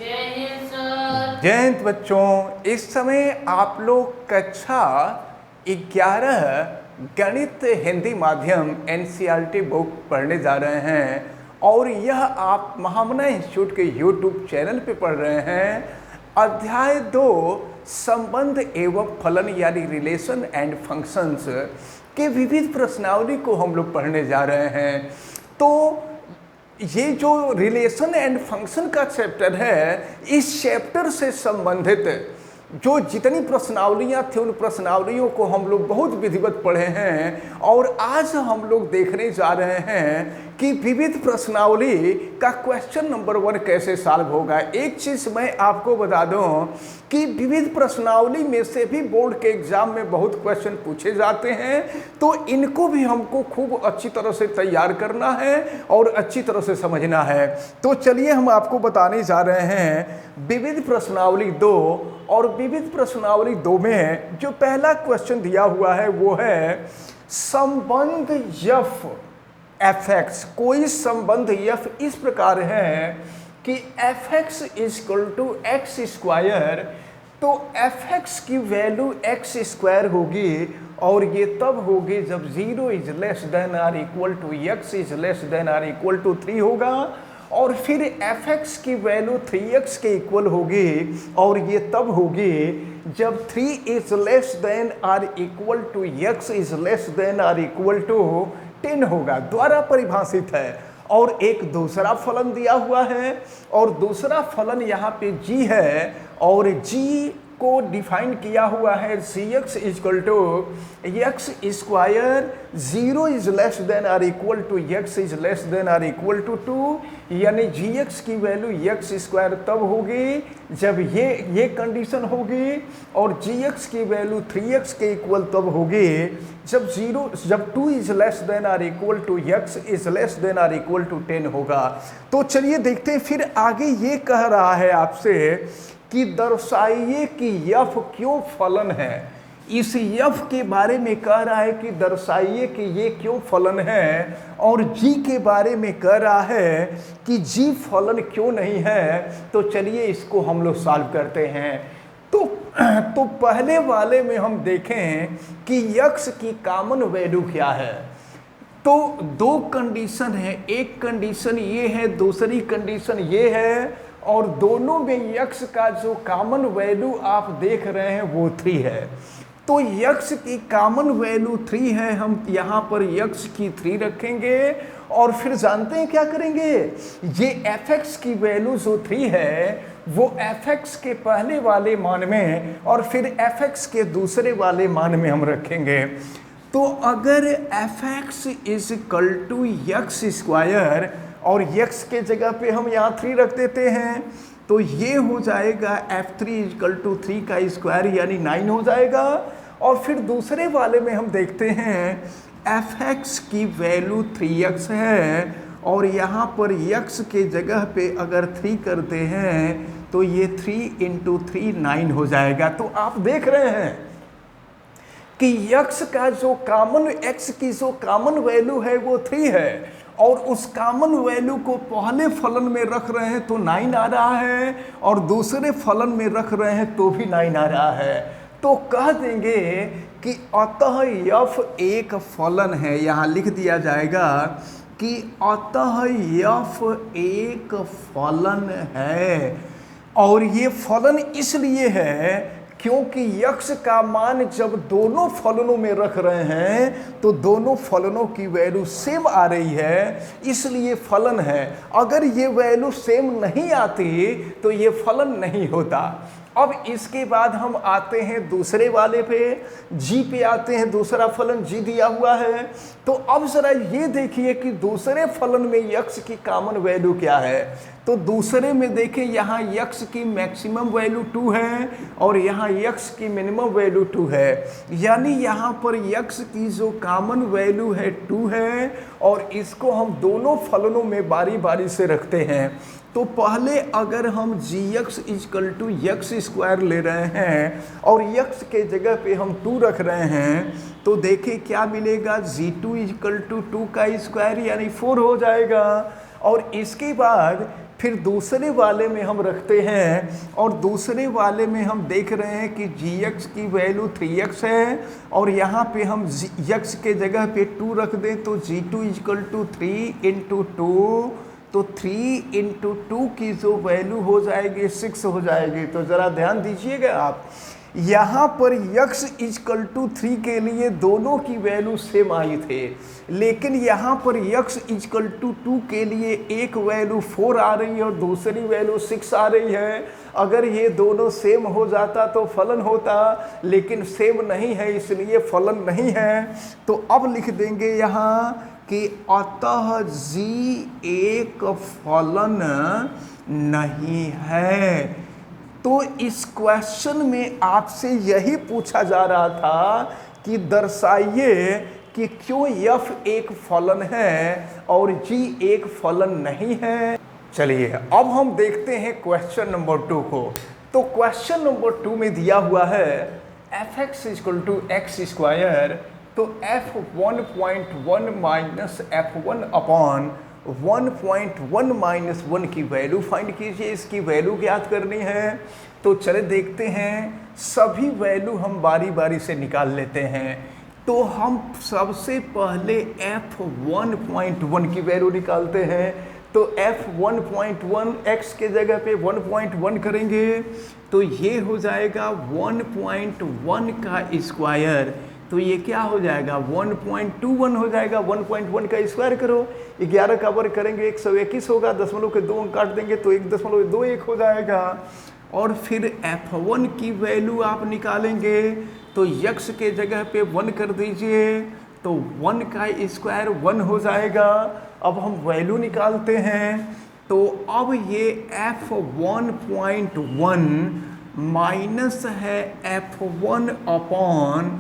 जय हिंद सर। जय हिंद बच्चों, इस समय आप लोग कक्षा 11 गणित हिंदी माध्यम एनसीईआरटी बुक पढ़ने जा रहे हैं और यह आप महामना इंस्टीट्यूट के यूट्यूब चैनल पे पढ़ रहे हैं। अध्याय 2 संबंध एवं फलन यानी रिलेशन एंड फंक्शंस के विविध प्रश्नावली को हम लोग पढ़ने जा रहे हैं। तो ये जो रिलेशन एंड फंक्शन का चैप्टर है, इस चैप्टर से संबंधित जो जितनी प्रश्नावलियाँ थी उन प्रश्नावलियों को हम लोग बहुत विधिवत पढ़े हैं और आज हम लोग देखने जा रहे हैं कि विविध प्रश्नावली का क्वेश्चन नंबर 1 कैसे सॉल्व होगा। एक चीज़ मैं आपको बता दूं कि विविध प्रश्नावली में से भी बोर्ड के एग्जाम में बहुत क्वेश्चन पूछे जाते हैं, तो इनको भी हमको खूब अच्छी तरह से तैयार करना है और अच्छी तरह से समझना है। तो चलिए हम आपको बताने जा रहे हैं विविध प्रश्नावली 2 और विविध प्रश्नावली 2 में जो पहला क्वेश्चन दिया हुआ है वो है संबंध एफ एक्स। कोई संबंध एफ इस प्रकार है कि f x is equal to x square, तो एफ एक्स की वैल्यू एक्स स्क्वायर होगी और ये तब होगी जब 0 is less than or equal to x is less than or equal to 3 होगा, और फिर एफ एक्स की वैल्यू 3x के इक्वल होगी और ये तब होगी जब 3 is less than or equal to x is less than or equal to 10 होगा, द्वारा परिभाषित है। और एक दूसरा फलन दिया हुआ है और दूसरा फलन यहाँ पे g है और g को डिफाइन किया हुआ है cx is equal to x square, 0 is less than or equal to x is less than or equal to 2, यानी gx की वैल्यू एक्स स्क्वायर तब होगी जब ये कंडीशन होगी और gx की वैल्यू 3x के इक्वल तब होगी जब 2 is less than or equal to x is less than or equal to 10 होगा। तो चलिए देखते हैं फिर आगे ये कह रहा है आपसे कि दर्शाइए कि यफ क्यों फलन है। इस यफ के बारे में कह रहा है कि दर्शाइए कि ये क्यों फलन है, और जी के बारे में कह रहा है कि जी फलन क्यों नहीं है। तो चलिए इसको हम लोग सॉल्व करते हैं। तो पहले वाले में हम देखें कि यक्स की कॉमन वैल्यू क्या है। तो दो कंडीशन है, एक कंडीशन ये है, दूसरी कंडीशन ये है, और दोनों में यक्स का जो कॉमन वैल्यू आप देख रहे हैं वो 3 है। तो यक्स की कॉमन वैल्यू 3 है, हम यहाँ पर यक्स की 3 रखेंगे और फिर जानते हैं क्या करेंगे, ये एफ एक्स की वैल्यू जो 3 है वो एफ एक्स के पहले वाले मान में और फिर एफ एक्स के दूसरे वाले मान में हम रखेंगे। तो अगर F x is equal to x square और x के जगह पे हम यहाँ 3 रख देते हैं, तो ये हो जाएगा f3 इक्वल टू 3 का स्क्वायर यानी 9 हो जाएगा। और फिर दूसरे वाले में हम देखते हैं fx की वैल्यू 3x है और यहाँ पर x के जगह पे अगर 3 करते हैं तो ये 3 इंटू 3 9 हो जाएगा। तो आप देख रहे हैं कि x का जो x की जो कॉमन वैल्यू है वो 3 है और उस कॉमन वैल्यू को पहले फलन में रख रहे हैं तो 9 आ रहा है और दूसरे फलन में रख रहे हैं तो भी 9 आ रहा है। तो कह देंगे कि अतः यफ एक फलन है। यहाँ लिख दिया जाएगा कि अतः यफ एक फलन है, और ये फलन इसलिए है क्योंकि यक्स का मान जब दोनों फलनों में रख रहे हैं तो दोनों फलनों की वैल्यू सेम आ रही है, इसलिए फलन है। अगर ये वैल्यू सेम नहीं आती तो ये फलन नहीं होता। अब इसके बाद हम आते हैं दूसरे वाले पे, जी पे आते हैं। दूसरा फलन जी दिया हुआ है, तो अब जरा ये देखिए कि दूसरे फलन में यक्स की कॉमन वैल्यू क्या है। तो दूसरे में देखें यहाँ यक्स की मैक्सिमम वैल्यू 2 है और यहाँ यक्स की मिनिमम वैल्यू 2 है, यानी यहाँ पर यक्स की जो कॉमन वैल्यू है 2 है और इसको हम दोनों फलनों में बारी बारी से रखते हैं। तो पहले अगर हम g x is equal to x square ले रहे हैं और एक्स के जगह पे हम 2 रख रहे हैं तो देखिए क्या मिलेगा, g2 इजकल टू 2 का स्क्वायर यानी 4 हो जाएगा। और इसके बाद फिर दूसरे वाले में हम रखते हैं और दूसरे वाले में हम देख रहे हैं कि gx की वैल्यू 3x है और यहाँ पे हम x के जगह पे 2 रख दें तो g2 इक्वल टू 3 इंटू 2, तो 3 इंटू 2 की जो वैल्यू हो जाएगी 6 हो जाएगी। तो ज़रा ध्यान दीजिएगा आप, यहाँ पर x इक्वल टू 3 के लिए दोनों की वैल्यू सेम आई थे, लेकिन यहाँ पर x इक्वल टू 2 के लिए एक वैल्यू 4 आ रही है और दूसरी वैल्यू 6 आ रही है। अगर ये दोनों सेम हो जाता तो फलन होता, लेकिन सेम नहीं है इसलिए फलन नहीं है। तो अब लिख देंगे यहाँ कि अतः g एक फलन नहीं है। तो इस क्वेश्चन में आपसे यही पूछा जा रहा था कि दर्शाइए कि क्यों f एक फलन है और g एक फलन नहीं है। चलिए अब हम देखते हैं क्वेश्चन नंबर 2 को। तो क्वेश्चन नंबर 2 में दिया हुआ है f(x) equal to x square, तो f(1.1 minus f1 upon 1.1 minus 1 की वैल्यू फाइंड कीजिए। इसकी वैल्यू ज्ञात करनी है। तो चले देखते हैं, सभी वैल्यू हम बारी बारी से निकाल लेते हैं। तो हम सबसे पहले f(1.1) की वैल्यू निकालते हैं। तो f(1.1) x के जगह पे 1.1 करेंगे तो ये हो जाएगा 1.1 का स्क्वायर, तो ये क्या हो जाएगा 1.21 हो जाएगा। 1.1 का स्क्वायर करो, 11 का वर्ग करेंगे 121 होगा, दशमलव के 2 अंक काट देंगे तो 1.21 हो जाएगा। और फिर f1 की वैल्यू आप निकालेंगे तो x के जगह पे 1 कर दीजिए तो 1 का स्क्वायर 1 हो जाएगा। अब हम वैल्यू निकालते हैं तो अब ये f1.1 माइनस है f1 अपॉन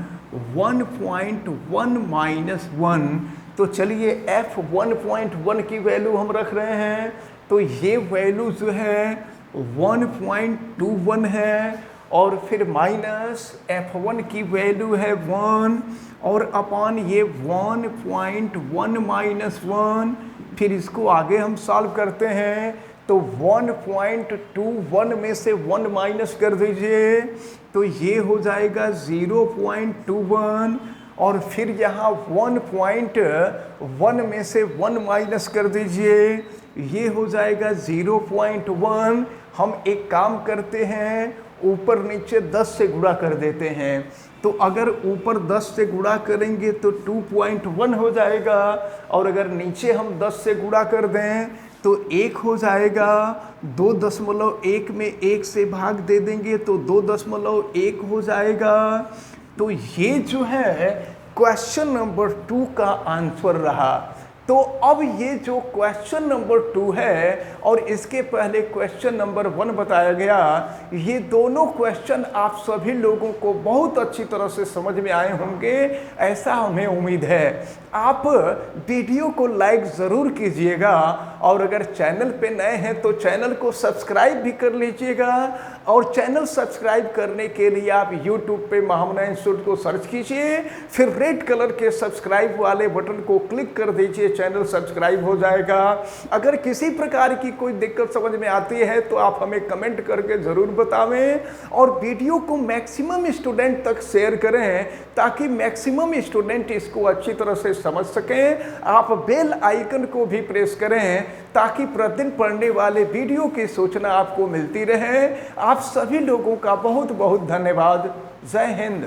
1.1 माइनस 1। तो चलिए f1.1 की वैल्यू हम रख रहे हैं, तो ये वैल्यू जो है 1.21 है और फिर माइनस f1 की वैल्यू है 1 और अपॉन ये 1.1 माइनस 1। फिर इसको आगे हम सॉल्व करते हैं तो 1.21 में से 1 माइनस कर दीजिए तो ये हो जाएगा 0.21 और फिर यहाँ 1.1 में से 1 माइनस कर दीजिए, ये हो जाएगा 0.1। हम एक काम करते हैं, ऊपर नीचे 10 से गुणा कर देते हैं। तो अगर ऊपर 10 से गुणा करेंगे तो 2.1 हो जाएगा और अगर नीचे हम 10 से गुणा कर दें तो 1 हो जाएगा। 2.1 में 1 से भाग दे देंगे तो 2.1 हो जाएगा। तो ये जो है क्वेश्चन नंबर 2 का आंसर रहा। तो अब ये जो क्वेश्चन नंबर 2 है और इसके पहले क्वेश्चन नंबर 1 बताया गया, ये दोनों क्वेश्चन आप सभी लोगों को बहुत अच्छी तरह से समझ में आए होंगे, ऐसा हमें उम्मीद है। आप वीडियो को लाइक ज़रूर कीजिएगा और अगर चैनल पे नए हैं तो चैनल को सब्सक्राइब भी कर लीजिएगा। और चैनल सब्सक्राइब करने के लिए आप YouTube पे महामना इंस्टीट्यूट को सर्च कीजिए, फिर रेड कलर के सब्सक्राइब वाले बटन को क्लिक कर दीजिए, चैनल सब्सक्राइब हो जाएगा। अगर किसी प्रकार की कोई दिक्कत समझ में आती है तो आप हमें कमेंट करके ज़रूर बतावें और वीडियो को मैक्सिमम स्टूडेंट तक शेयर करें ताकि मैक्सिमम स्टूडेंट इसको अच्छी तरह से समझ सकें। आप बेल आइकन को भी प्रेस करें ताकि प्रतिदिन पढ़ने वाले वीडियो की सूचना आपको मिलती रहे। आप सभी लोगों का बहुत बहुत धन्यवाद। जय हिंद।